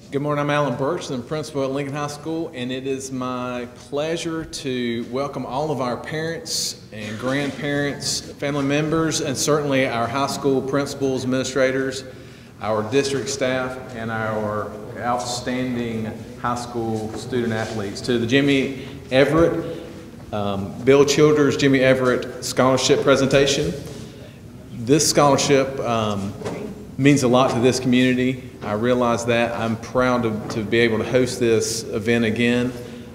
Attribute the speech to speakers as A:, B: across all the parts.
A: Good morning, I'm Alan Birch, I'm principal at Lincoln High School, and it is my pleasure to welcome all of our parents and grandparents, family members, and certainly our high school principals, administrators, our district staff, and our outstanding high school student athletes to the Jimmy Everett, Bill Childers Jimmy Everett Scholarship presentation. This scholarship means a lot to this community. I realize that. I'm proud to be able to host this event again.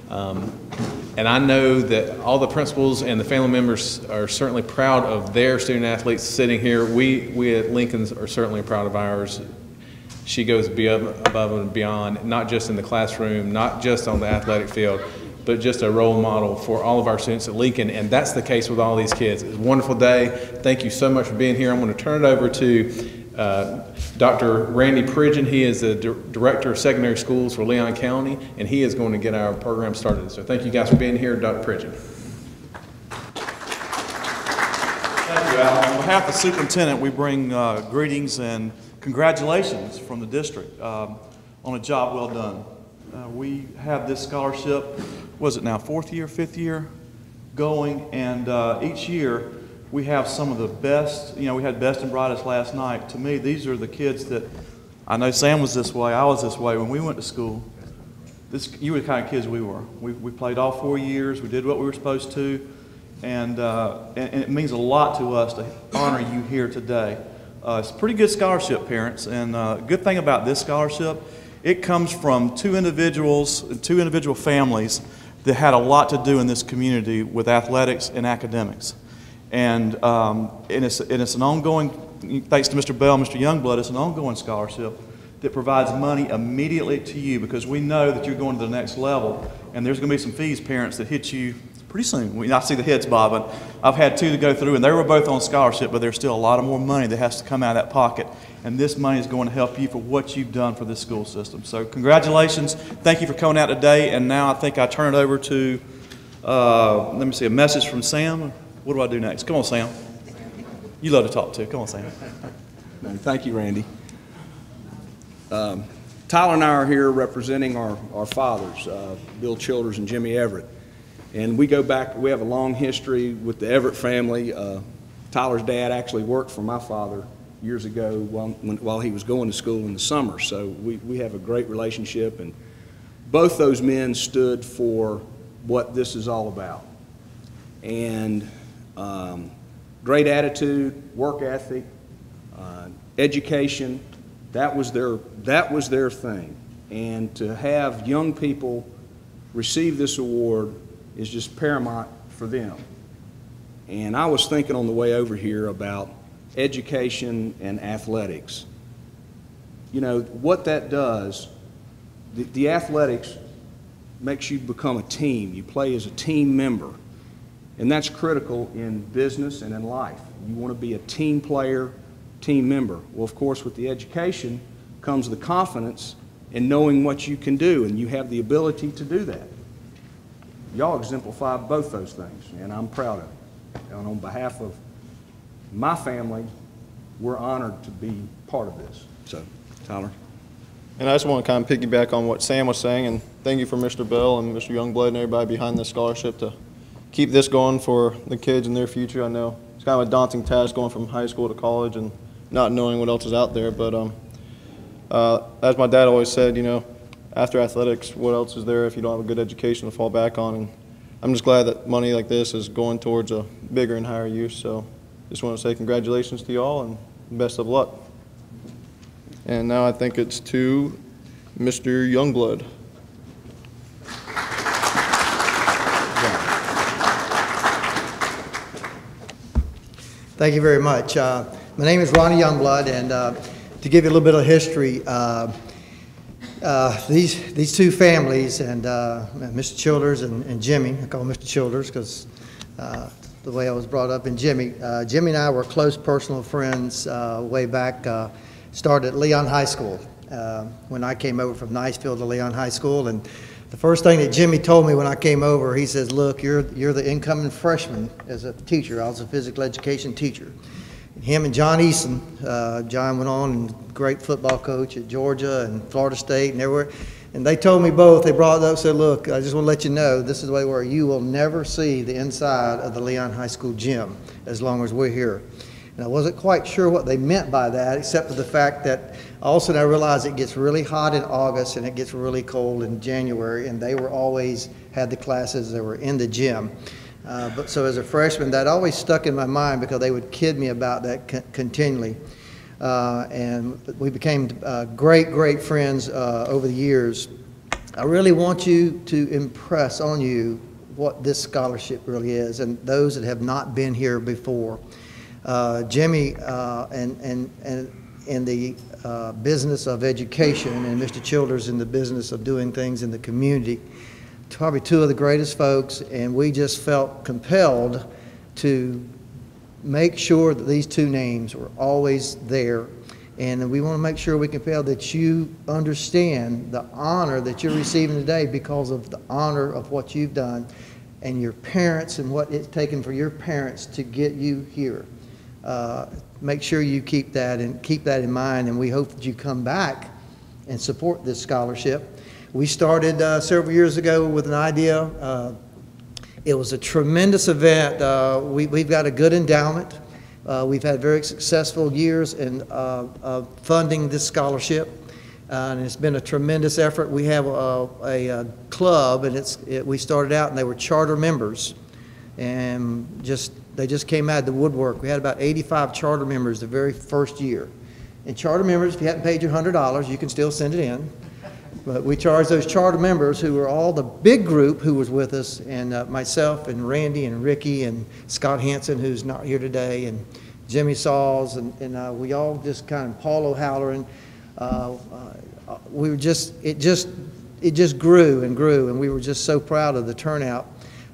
A: And I know that all the principals and the family members are certainly proud of their student athletes sitting here. We at Lincoln are certainly proud of ours. She goes above and beyond, not just in the classroom, not just on the athletic field, but just a role model for all of our students at Lincoln, and that's the case with all these kids. It's a wonderful day. Thank you so much for being here. I'm going to turn it over to Dr. Randy Pridgeon. He is the Director of Secondary Schools for Leon County, and he is going to get our program started. So thank you guys for being here, Dr. Pridgeon.
B: Thank you, Al. On behalf of the superintendent, we bring greetings and congratulations from the district on a job well done. We have this scholarship, was it now, fourth year, fifth year going, and each year we have some of the best, we had best and brightest last night. To me, these are the kids that, I know Sam was this way, I was this way when we went to school. You were the kind of kids we were. We played all 4 years, we did what we were supposed to, and it means a lot to us to honor you here today. It's a pretty good scholarship, parents, and good thing about this scholarship, it comes from two individual families that had a lot to do in this community with athletics and academics. And it's an ongoing, thanks to Mr. Bell and Mr. Youngblood, it's an ongoing scholarship that provides money immediately to you because we know that you're going to the next level, and there's going to be some fees, parents, that hit you pretty soon. I see the heads bobbing. I've had two to go through, and they were both on scholarship, but there's still a lot of more money that has to come out of that pocket, and this money is going to help you for what you've done for this school system. So congratulations. Thank you for coming out today, and now I think I turn it over to, let me see, a message from Sam. What do I do next? Come on, Sam. You love to talk too. Come on, Sam.
C: Thank you, Randy. Tyler and I are here representing our fathers, Bill Childers and Jimmy Everett. And we go back, we have a long history with the Everett family. Tyler's dad actually worked for my father years ago while he was going to school in the summer. So we have a great relationship, and both those men stood for what this is all about. And great attitude, work ethic, education, that was their thing. And to have young people receive this award is just paramount for them. And I was thinking on the way over here about education and athletics. You know, what that does, the athletics makes you become a team. You play as a team member. And that's critical in business and in life. You want to be a team player, team member. Well, of course, with the education comes the confidence in knowing what you can do, and you have the ability to do that. Y'all exemplify both those things, and I'm proud of it. And on behalf of my family, we're honored to be part of this. So, Tyler.
D: And I just want to kind of piggyback on what Sam was saying, and thank you for Mr. Bell and Mr. Youngblood and everybody behind this scholarship to keep this going for the kids in their future. I know it's kind of a daunting task going from high school to college and not knowing what else is out there, but as my dad always said, after athletics, what else is there if you don't have a good education to fall back on? And I'm just glad that money like this is going towards a bigger and higher use. So just want to say congratulations to y'all and best of luck. And now I think it's to Mr. Youngblood.
E: Thank you very much. My name is Ronnie Youngblood, and to give you a little bit of history, these two families, and Mr. Childers and Jimmy, I call him Mr. Childers because the way I was brought up, and Jimmy and I were close personal friends way back, started at Leon High School when I came over from Niceville to Leon High School. And the first thing that Jimmy told me when I came over, he says, look, you're the incoming freshman as a teacher. I was a physical education teacher. him and John Eason. John went on and great football coach at Georgia and Florida State and everywhere. And they told me both, they brought it up and said, look, I just want to let you know, this is the way where you will never see the inside of the Leon High School gym as long as we're here. And I wasn't quite sure what they meant by that, except for the fact that all of a sudden I realized it gets really hot in August and it gets really cold in January, and they were always had the classes that were in the gym. But so as a freshman, that always stuck in my mind because they would kid me about that continually. And we became great friends over the years. I really want you to impress on you what this scholarship really is, and those that have not been here before. Jimmy in the business of education, and Mr. Childers in the business of doing things in the community. Probably two of the greatest folks, and we just felt compelled to make sure that these two names were always there. And we want to make sure we compel that you understand the honor that you're receiving today because of the honor of what you've done and your parents and what it's taken for your parents to get you here. Make sure you keep that in mind, and we hope that you come back and support this scholarship. We started several years ago with an idea. It was a tremendous event. We've got a good endowment. We've had very successful years in funding this scholarship, and it's been a tremendous effort. We have a club, and we started out, and they were charter members, and they just came out of the woodwork. We had about 85 charter members the very first year. And charter members, if you hadn't paid your $100, you can still send it in. But we charged those charter members, who were all the big group who was with us, and myself and Randy and Ricky and Scott Hansen, who's not here today, and Jimmy Sauls, and we all just kind of Paul O'Halloran. We were it just grew and grew, and we were just so proud of the turnout.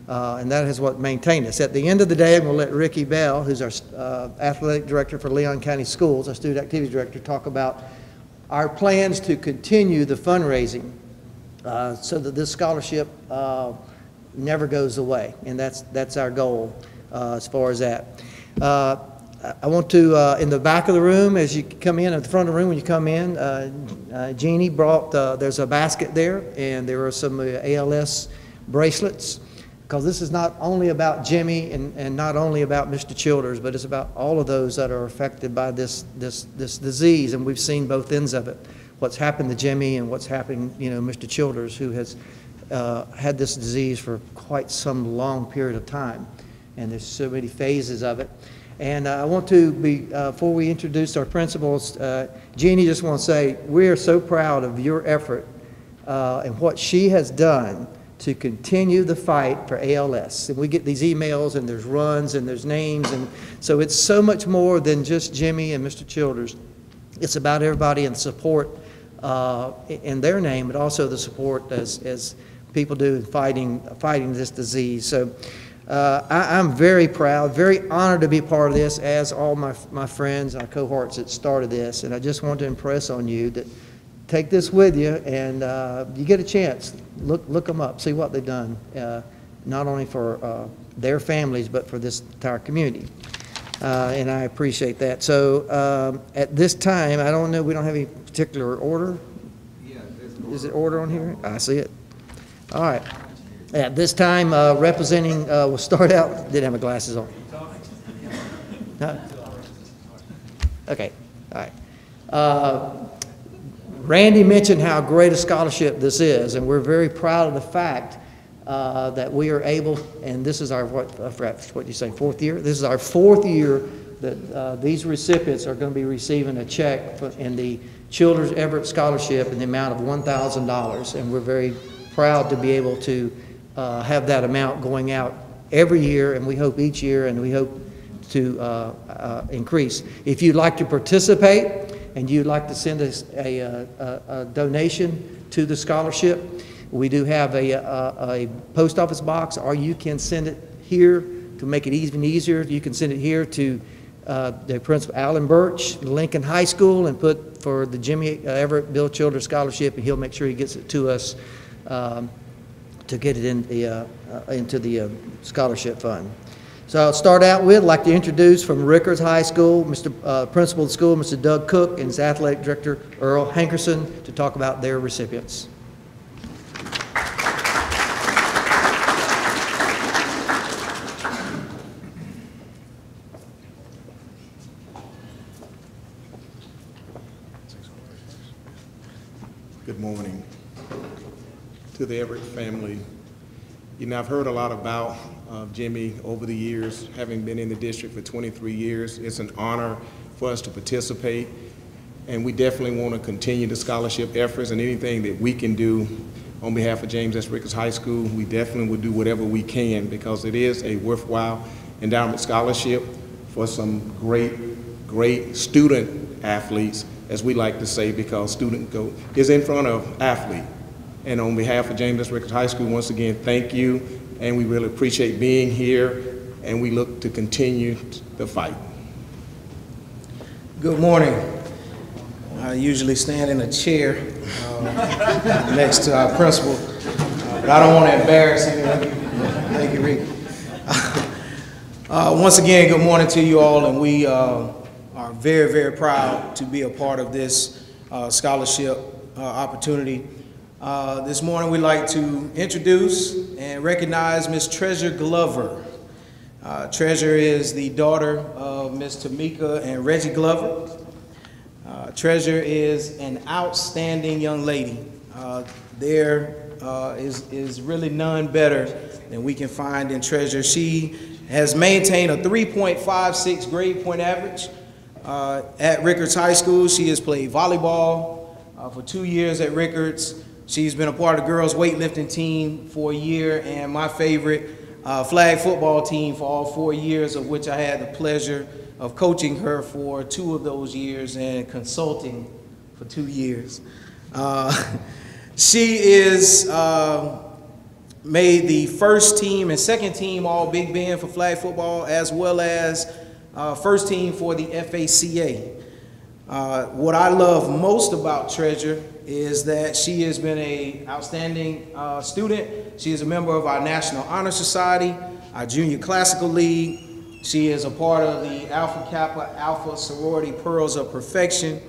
E: And that is what maintained us. At the end of the day, I'm going to let Ricky Bell, who's our athletic director for Leon County Schools, our student activities director, talk about our plans to continue the fundraising so that this scholarship never goes away. And that's our goal as far as that. I want to, in the back of the room, as you come in, at the front of the room when you come in, Jeannie brought, there's a basket there, and there are some ALS bracelets. Because this is not only about Jimmy and not only about Mr. Childers, but it's about all of those that are affected by this disease, and we've seen both ends of it. What's happened to Jimmy and what's happening, Mr. Childers, who has had this disease for quite some long period of time, and there's so many phases of it. And I want to before we introduce our principals, Jeannie, just want to say we are so proud of your effort and what she has done to continue the fight for ALS. And we get these emails, and there's runs, and there's names, and so it's so much more than just Jimmy and Mr. Childers. It's about everybody and support in their name, but also the support as people do in fighting this disease. So I'm very proud, very honored to be part of this, as all my friends, our cohorts that started this, and I just want to impress on you that take this with you, and you get a chance, look them up, see what they've done, not only for their families, but for this entire community. And I appreciate that. So at this time, I don't know, we don't have any particular order? Yeah, is it order on here? I see it. All right. At this time, representing, we'll start out, didn't have my glasses on. No? Okay, all right. Randy mentioned how great a scholarship this is, and we're very proud of the fact that we are able, and this is our, what you say, fourth year? This is our fourth year that these recipients are going to be receiving a check in the Childers-Everett Scholarship in the amount of $1,000, and we're very proud to be able to have that amount going out every year, and we hope each year, and we hope to increase. If you'd like to participate, and you'd like to send us a donation to the scholarship, we do have a post office box, or you can send it here to make it even easier. You can send it here to the principal, Alan Birch, Lincoln High School, and put for the Jimmy Everett Bill Childers Scholarship, and he'll make sure he gets it to us to get it in into the scholarship fund. So I'll start out with, I'd like to introduce from Rickards High School, Principal of the school, Mr. Doug Cook, and his athletic director, Earl Hankerson, to talk about their recipients.
F: Good morning to the Everett family. You know, I've heard a lot about Jimmy over the years, having been in the district for 23 years. It's an honor for us to participate, and we definitely want to continue the scholarship efforts, and anything that we can do on behalf of James S. Rickards High School, we definitely will do whatever we can, because it is a worthwhile endowment scholarship for some great student athletes, as we like to say, because student go is in front of athlete. And on behalf of James S. Rickards High School, once again, thank you, and we really appreciate being here, and we look to continue the fight.
G: Good morning. I usually stand in a chair next to our principal, but I don't want to embarrass him. Thank you, Rick. Once again, good morning to you all, and we are very proud to be a part of this scholarship opportunity. This morning we'd like to introduce and recognize Miss Treasure Glover. Treasure is the daughter of Miss Tamika and Reggie Glover. Treasure is an outstanding young lady. There is really none better than we can find in Treasure. She has maintained a 3.56 grade point average at Rickards High School. She has played volleyball for 2 years at Rickards. She's been a part of the girls' weightlifting team for a year, and my favorite flag football team for all 4 years, of which I had the pleasure of coaching her for 2 of those years and consulting for 2 years. She is made the first team and second team all Big Bend for flag football, as well as first team for the FACA. What I love most about Treasure is that she has been an outstanding student. She is a member of our National Honor Society, our Junior Classical League. She is a part of the Alpha Kappa Alpha Sorority Pearls of Perfection,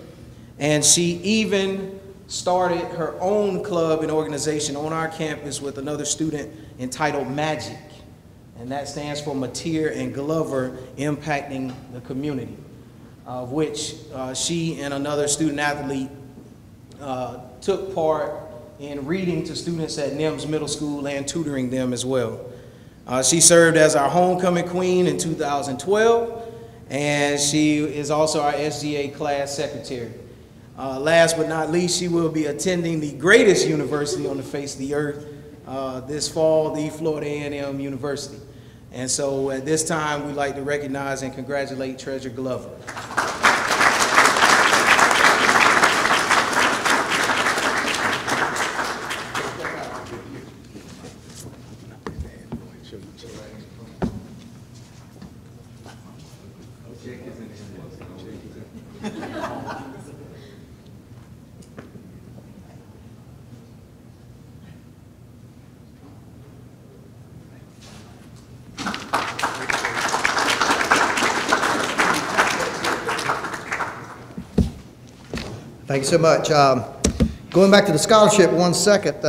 G: and she even started her own club and organization on our campus with another student entitled Magic, and that stands for Mateer and Glover Impacting the Community, of which she and another student athlete took part in reading to students at NIMS Middle School and tutoring them as well. She served as our homecoming queen in 2012, and she is also our SGA class secretary. Last but not least, she will be attending the greatest university on the face of the earth this fall, the Florida A&M University. And so at this time, we'd like to recognize and congratulate Treasure Glover.
E: Thank you so much. Going back to the scholarship 1 second,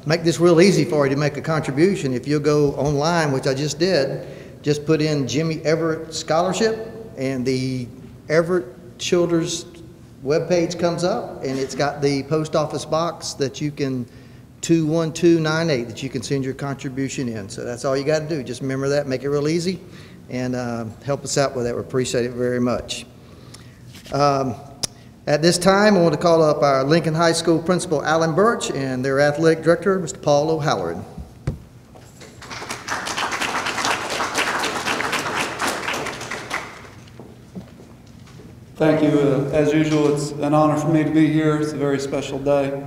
E: make this real easy for you to make a contribution. If you'll go online, which I just did, just put in Jimmy Everett Scholarship, and the Everett Childers webpage comes up, and it's got the post office box that you can, 21298, that you can send your contribution in. So that's all you got to do. Just remember that, make it real easy, and help us out with that. We appreciate it very much. At this time, I want to call up our Lincoln High School Principal, Alan Birch, and their athletic director, Mr. Paul O'Halloran.
H: Thank you. As usual, it's an honor for me to be here. It's a very special day.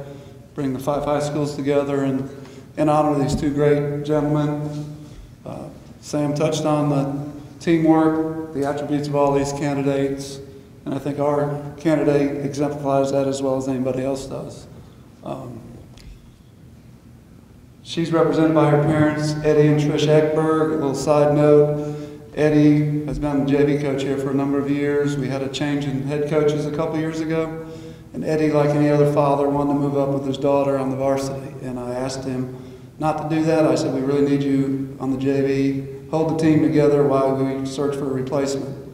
H: Bring the 5 high schools together and honor these 2 great gentlemen. Sam touched on the teamwork, the attributes of all these candidates. And I think our candidate exemplifies that as well as anybody else does. She's represented by her parents, Eddie and Trish Eckberg. A little side note, Eddie has been the JV coach here for a number of years. We had a change in head coaches a couple years ago, and Eddie, like any other father, wanted to move up with his daughter on the varsity. And I asked him not to do that. I said, we really need you on the JV. Hold the team together while we search for a replacement.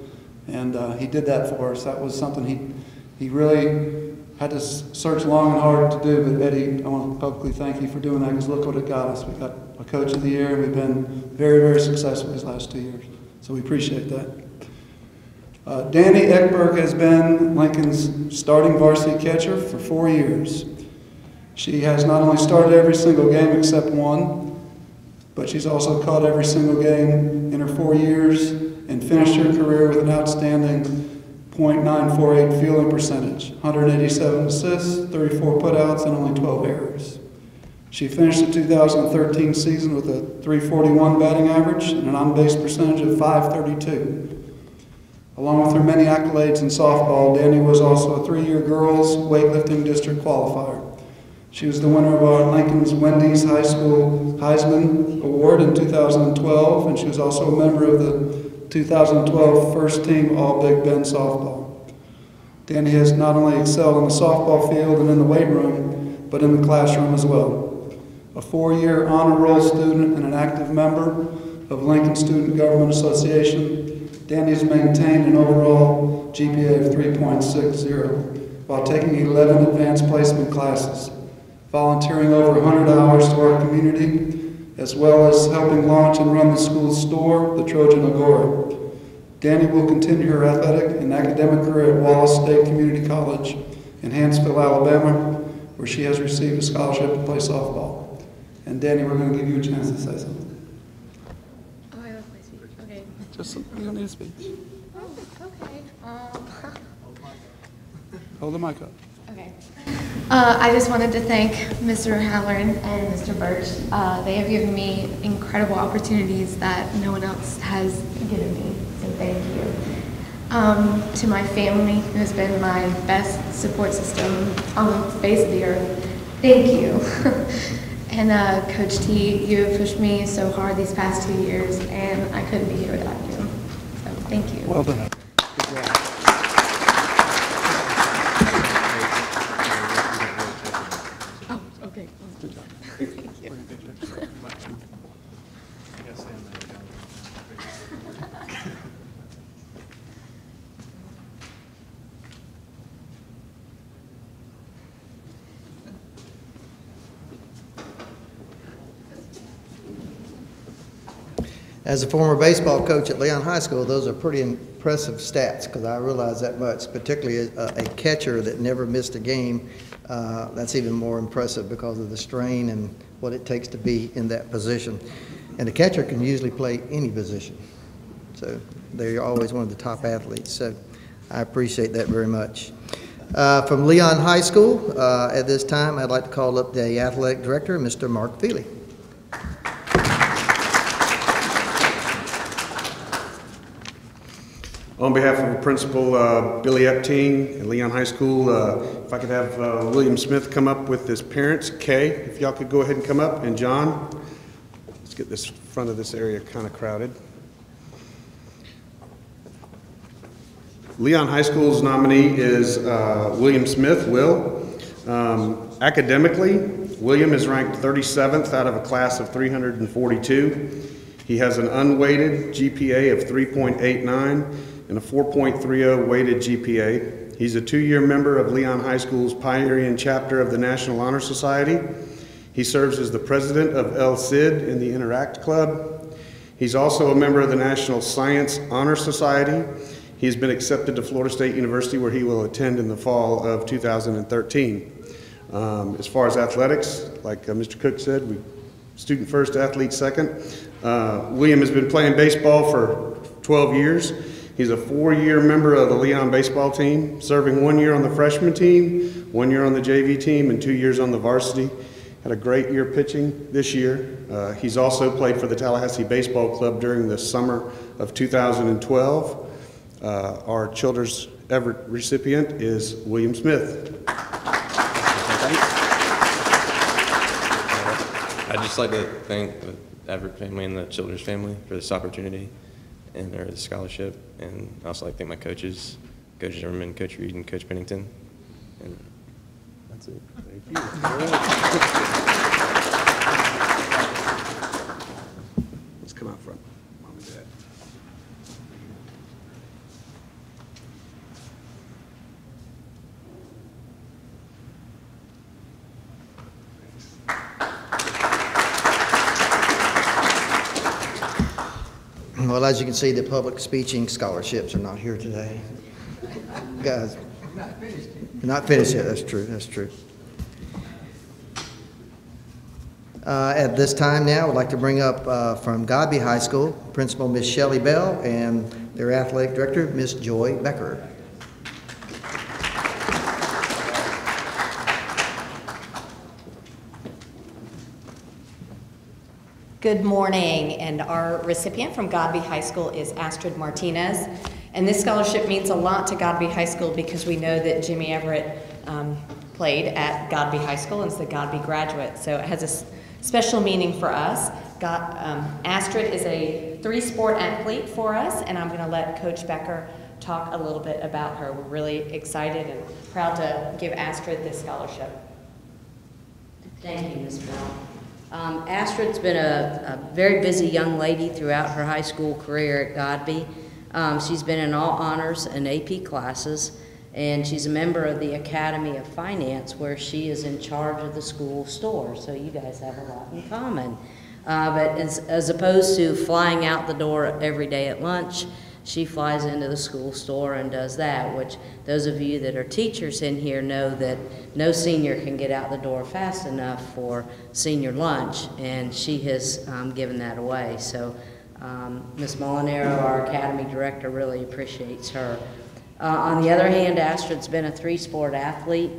H: And he did that for us. That was something he really had to search long and hard to do. But Eddie, I want to publicly thank you for doing that, because look what it got us. We got a coach of the year, and we've been very, very successful these last 2 years. So we appreciate that. Danny Ekberg has been Lincoln's starting varsity catcher for 4 years. She has not only started every single game except one, but she's also caught every single game in her 4 years and finished her career with an outstanding .948 fielding percentage, 187 assists, 34 putouts, and only 12 errors. She finished the 2013 season with a .341 batting average and an on-base percentage of .532. Along with her many accolades in softball, Danny was also a 3-year girls weightlifting district qualifier. She was the winner of our Lincoln's Wendy's High School Heisman Award in 2012, and she was also a member of the 2012 first team All-Big Ben softball. Danny has not only excelled on the softball field and in the weight room, but in the classroom as well. A 4-year honor roll student and an active member of Lincoln Student Government Association, Danny has maintained an overall GPA of 3.60 while taking 11 advanced placement classes, volunteering over 100 hours to our community, as well as helping launch and run the school's store, the Trojan Agora. Danny will continue her athletic and academic career at Wallace State Community College in Hanceville, Alabama, where she has received a scholarship to play softball. And Danny, we're going to give you a chance to say something.
I: Oh, I love my speech. Okay.
H: Just, you don't need a speech.
I: Oh, okay.
H: Hold the mic up.
I: Okay. I just wanted to thank Mr. Halloran and Mr. Birch. They have given me incredible opportunities that no one else has given me, so thank you. To my family, who has been my best support system on the face of the earth, thank you. And Coach T, you have pushed me so hard these past 2 years, and I couldn't be here without you. So thank you.
H: Well done.
I: Oh, okay. Thank you.
E: As a former baseball coach at Leon High School, those are pretty impressive stats, because I realize that much, particularly a catcher that never missed a game. That's even more impressive because of the strain and what it takes to be in that position. And a catcher can usually play any position. So they're always one of the top athletes. So I appreciate that very much. From Leon High School, at this time, I'd like to call up the athletic director, Mr. Mark Feely.
C: On behalf of the principal, Billy Epting at Leon High School, if I could have William Smith come up with his parents, Kay, if y'all could go ahead and come up, and John. Let's get this front of this area kind of crowded. Leon High School's nominee is William Smith, Will. Academically, William is ranked 37th out of a class of 342. He has an unweighted GPA of 3.89 and a 4.30 weighted GPA. He's a 2-year member of Leon High School's pioneering chapter of the National Honor Society. He serves as the president of El Cid in the Interact Club. He's also a member of the National Science Honor Society. He's been accepted to Florida State University, where he will attend in the fall of 2013. As far as athletics, like Mr. Cook said, we student first, athlete second. William has been playing baseball for 12 years. He's a 4-year member of the Leon baseball team, serving 1 year on the freshman team, 1 year on the JV team, and 2 years on the varsity. Had a great year pitching this year. He's also played for the Tallahassee Baseball Club during the summer of 2012. Our Childers-Everett recipient is William Smith.
J: I'd just like to thank the Everett family and the Childers family for this opportunity. and earned the scholarship. And I also like to thank my coaches, Coach Zimmerman, Coach Reed, and Coach Pennington. And that's it.
C: Thank you. Let's come out front, Mom and Dad.
E: Well, as you can see, the public speaking scholarships are not here today. Guys, not finished yet. That's true. That's true. At this time now, I'd like to bring up from Godby High School, Principal Miss Shelley Bell and their athletic director, Miss Joy Becker.
K: Good morning, and our recipient from Godby High School is Astrid Martinez. And this scholarship means a lot to Godby High School because we know that Jimmy Everett played at Godby High School and is the Godby graduate. So it has a special meaning for us. Astrid is a 3-sport athlete for us, and I'm going to let Coach Becker talk a little bit about her. We're really excited and proud to give Astrid this scholarship.
L: Thank you, Ms. Bell. Astrid's been a very busy young lady throughout her high school career at Godby. She's been in all honors and AP classes, and she's a member of the Academy of Finance, where she is in charge of the school store, so you guys have a lot in common. But as opposed to flying out the door every day at lunch, she flies into the school store and does that, which those of you that are teachers in here know that no senior can get out the door fast enough for senior lunch, and she has given that away. So Ms. Molinaro, our Academy Director, really appreciates her. On the other hand, Astrid's been a 3-sport athlete.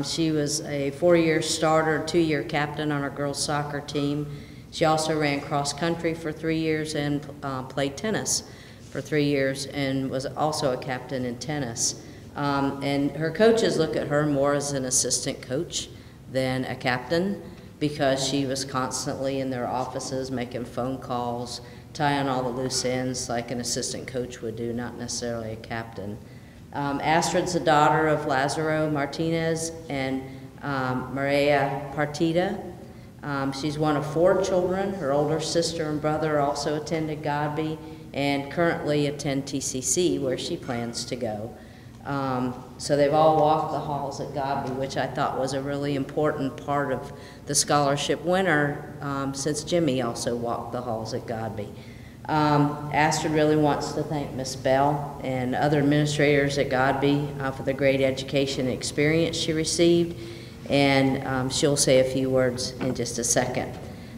L: She was a 4-year starter, 2-year captain on our girls soccer team. She also ran cross country for 3 years and played tennis for 3 years and was also a captain in tennis. And her coaches look at her more as an assistant coach than a captain because she was constantly in their offices making phone calls, tying all the loose ends like an assistant coach would do, not necessarily a captain. Astrid's the daughter of Lazaro Martinez and Maria Partida. She's one of 4 children. Her older sister and brother also attended Godby and currently attend TCC, where she plans to go. So they've all walked the halls at Godby, which I thought was a really important part of the scholarship winner, since Jimmy also walked the halls at Godby. Astrid really wants to thank Miss Bell and other administrators at Godby for the great education and experience she received, and she'll say a few words in just a second.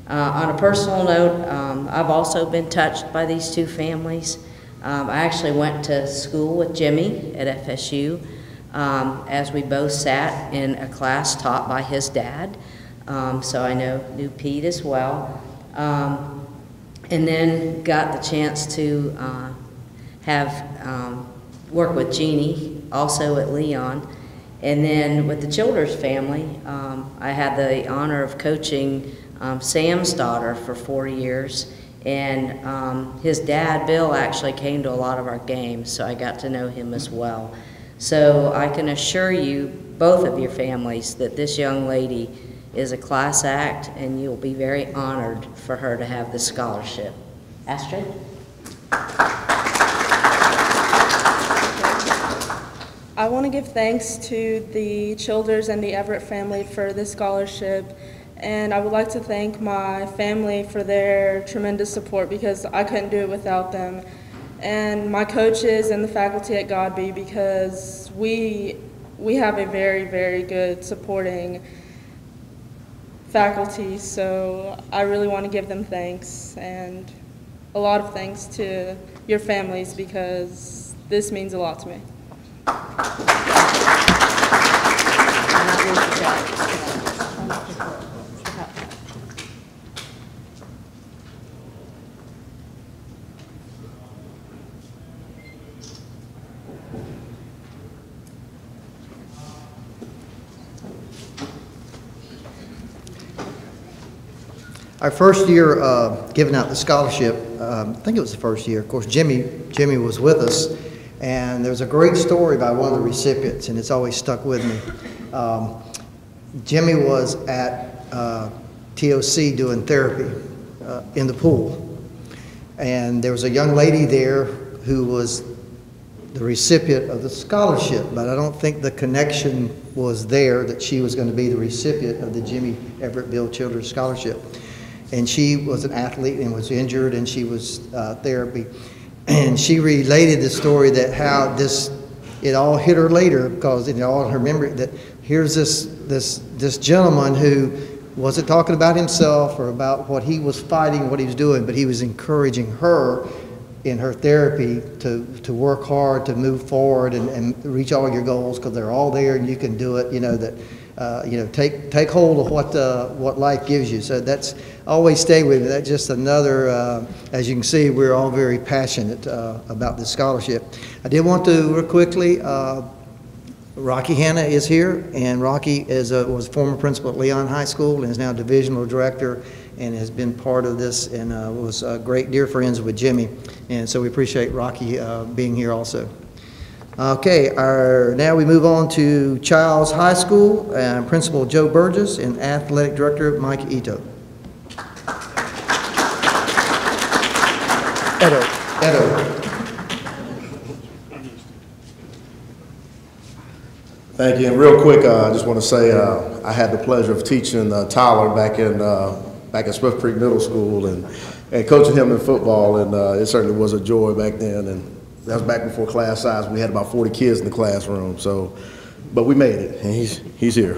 L: On a personal note, I've also been touched by these 2 families. I actually went to school with Jimmy at FSU as we both sat in a class taught by his dad, so I knew Pete as well. And then got the chance to work with Jeannie, also at Leon. And then with the Childers family, I had the honor of coaching Sam's daughter for 4 years. And his dad, Bill, actually came to a lot of our games, so I got to know him as well. So I can assure you, both of your families, that this young lady is a class act, and you'll be very honored for her to have this scholarship. Astrid?
M: I want to give thanks to the Childers and the Everett family for this scholarship, and I would like to thank my family for their tremendous support because I couldn't do it without them, and my coaches and the faculty at Godby because we have a very, very good supporting faculty, so I really want to give them thanks, and a lot of thanks to your families because this means a lot to me.
E: Our first year giving out the scholarship, I think it was the first year. Of course, Jimmy was with us, and there's a great story by one of the recipients, and it's always stuck with me. Jimmy was at TOC doing therapy in the pool, and there was a young lady there who was the recipient of the scholarship, but I don't think the connection was there that she was going to be the recipient of the Jimmy Everett Bill Childers Scholarship. And she was an athlete and was injured, and she was therapy. And she related the story that how it all hit her later, because it all her memory that here's this gentleman who wasn't talking about himself or about what he was fighting, what he was doing, but he was encouraging her in her therapy to work hard, to move forward and reach all your goals, because they're all there and you can do it. You know that. Take hold of what life gives you. So that's always stay with me. That's just another. As you can see, we're all very passionate about this scholarship. I did want to real quickly. Rocky Hanna is here, and Rocky was former principal at Leon High School and is now divisional director, and has been part of this, and was great dear friends with Jimmy, and so we appreciate Rocky being here also. Okay, now we move on to Childs High School, Principal Joe Burgess and Athletic Director Mike Ito. Edo.
N: Thank you. And real quick, I just want to say I had the pleasure of teaching Tyler back at Swift Creek Middle School and coaching him in football, and it certainly was a joy back then. And that was back before class size. We had about 40 kids in the classroom. So, but we made it, and he's here.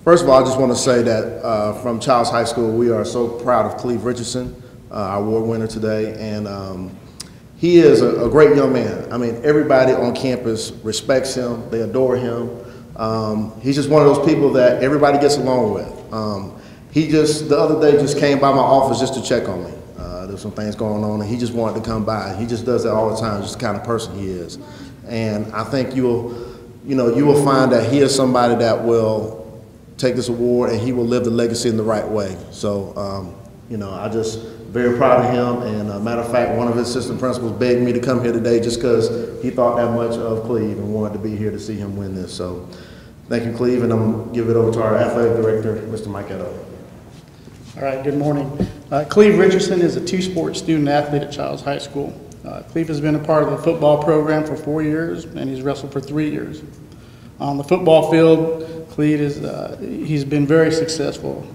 N: First of all, I just want to say that from Childs High School, we are so proud of Cleve Richardson, our award winner today, and he is a great young man. I mean, everybody on campus respects him. They adore him. He's just one of those people that everybody gets along with. He just, the other day, just came by my office just to check on me. There's some things going on, and he just wanted to come by. He just does that all the time, just the kind of person he is. And I think you will find that he is somebody that will take this award, and he will live the legacy in the right way. So, I just very proud of him. And matter of fact, one of his assistant principals begged me to come here today just because he thought that much of Cleve and wanted to be here to see him win this. So, thank you, Cleve, and I'm going to give it over to our athletic director, Mr. Mike Edo.
O: All right, good morning. Cleve Richardson is a two-sport student athlete at Childs High School. Cleve has been a part of the football program for 4 years, and he's wrestled for 3 years. On the football field, Cleve he's been very successful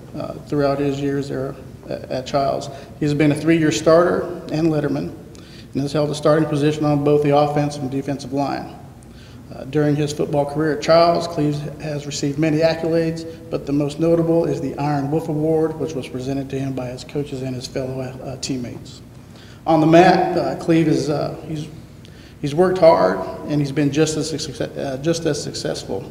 O: throughout his years there at Childs. He's been a 3-year starter and letterman, and has held a starting position on both the offensive and defensive line. During his football career at Childs, Cleve has received many accolades, but the most notable is the Iron Wolf Award, which was presented to him by his coaches and his fellow teammates. On the mat, Cleve he's worked hard, and he's been just as successful.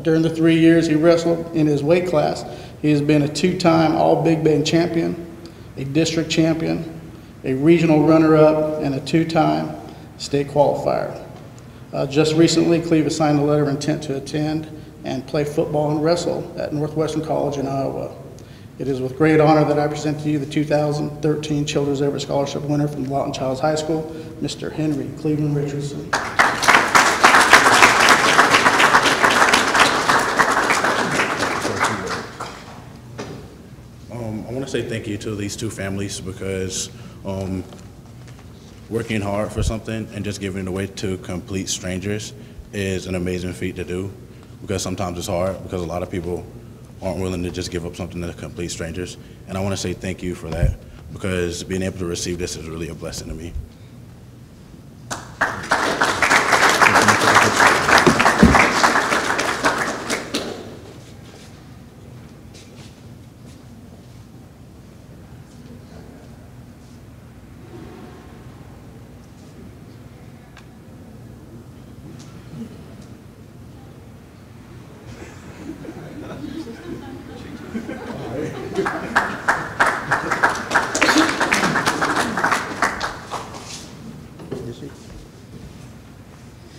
O: During the 3 years he wrestled in his weight class, he has been a 2-time All-Big Bend champion, a district champion, a regional runner-up, and a 2-time state qualifier. Just recently, Cleve signed a letter of intent to attend and play football and wrestle at Northwestern College in Iowa. It is with great honor that I present to you the 2013 Childers-Everett Scholarship winner from Lawton Childs High School, Mr. Henry Cleveland Richardson.
P: I want to say thank you to these two families because working hard for something and just giving it away to complete strangers is an amazing feat to do, because sometimes it's hard because a lot of people aren't willing to just give up something to complete strangers. And I want to say thank you for that, because being able to receive this is really a blessing to me.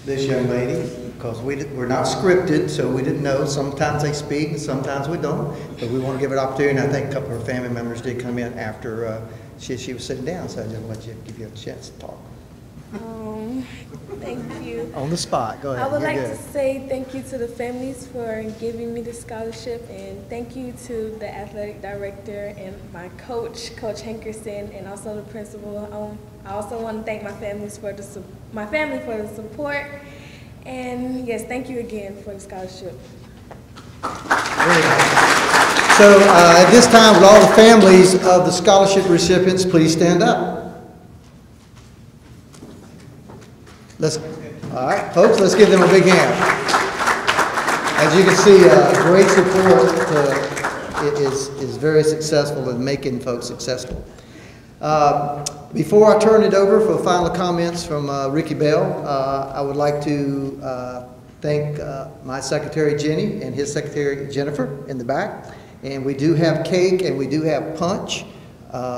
E: This young lady, because we're not scripted, so we didn't know. Sometimes they speak and sometimes we don't, but we want to give it an opportunity. And I think a couple of her family members did come in after she was sitting down, so I just give you a chance to talk.
Q: Thank you.
E: On the spot, go ahead.
Q: I would
E: You're
Q: like
E: good.
Q: to say thank you to the families for giving me the scholarship, and thank you to the athletic director and my coach, Coach Hankerson, and also the principal. I also want to thank my family for the support, and yes, thank you again for the scholarship.
E: So at this time, will all the families of the scholarship recipients please stand up? All right, folks, let's give them a big hand. As you can see, great support is very successful in making folks successful. Before I turn it over for final comments from Ricky Bell, I would like to thank my secretary, Jenny, and his secretary, Jennifer, in the back. And we do have cake and we do have punch.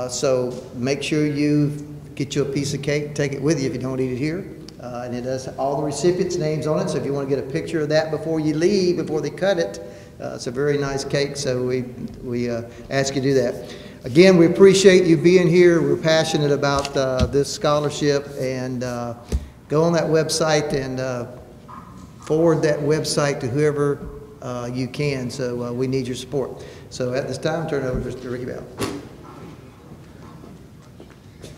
E: So make sure you get you a piece of cake, take it with you if you don't eat it here. And it has all the recipients' names on it, so if you want to get a picture of that before you leave, before they cut it, it's a very nice cake, so we ask you to do that. Again, we appreciate you being here. We're passionate about this scholarship, and go on that website and forward that website to whoever you can, so we need your support. So at this time, turn it over to Ricky Bell.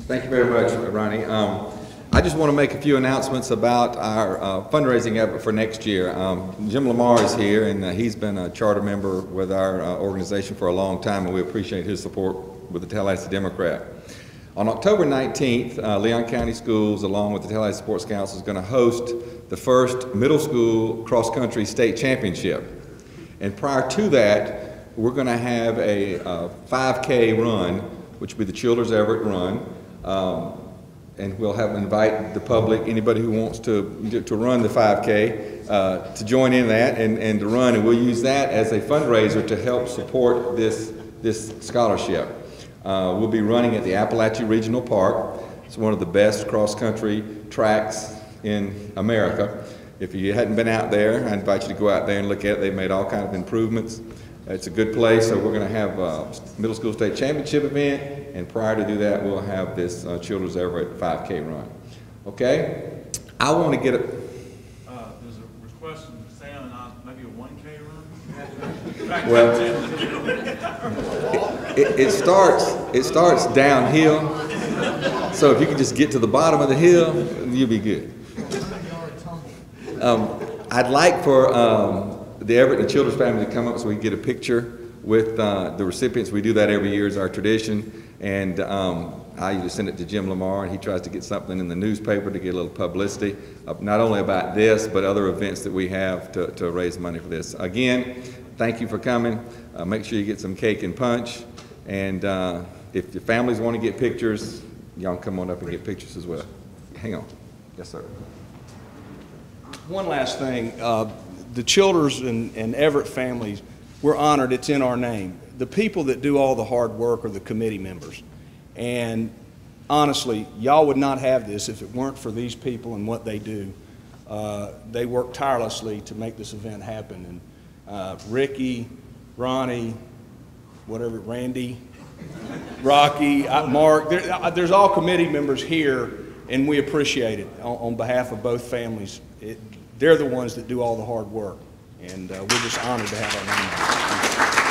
R: Thank you very much, Ronnie. I just want to make a few announcements about our fundraising effort for next year. Jim Lamar is here, and he's been a charter member with our organization for a long time, and we appreciate his support with the Tallahassee Democrat. On October 19th, Leon County Schools, along with the Tallahassee Sports Council, is going to host the first middle school cross-country state championship. And prior to that, we're going to have a 5K run, which will be the Childers-Everett run. And we'll invite the public, anybody who wants to run the 5K, to join in that and to run. And we'll use that as a fundraiser to help support this scholarship. We'll be running at the Appalachia Regional Park. It's one of the best cross-country tracks in America. If you hadn't been out there, I invite you to go out there and look at it. They've made all kinds of improvements. It's a good place, so we're going to have a middle school state championship event, and prior to do that, we'll have this Childers-Everett 5K run. Okay? I want to get a...
B: There's a request from Sam and I, maybe a 1K run?
R: Well, it starts downhill, so if you can just get to the bottom of the hill, you'll be good. I'd like for the Everett and the Childers family to come up so we can get a picture with the recipients. We do that every year as our tradition, and I usually send it to Jim Lamar, and he tries to get something in the newspaper to get a little publicity, not only about this, but other events that we have to raise money for this. Again, thank you for coming. Make sure you get some cake and punch, and if your families want to get pictures, y'all come on up and get pictures as well. Hang on. Yes, sir.
C: One last thing. The Childers and Everett families, we're honored. It's in our name. The people that do all the hard work are the committee members. And honestly, y'all would not have this if it weren't for these people and what they do. They work tirelessly to make this event happen. And Ricky, Ronnie, whatever, Randy, Rocky, Mark, there's all committee members here, and we appreciate it on behalf of both families. They're the ones that do all the hard work, and we're just honored to have our name on it.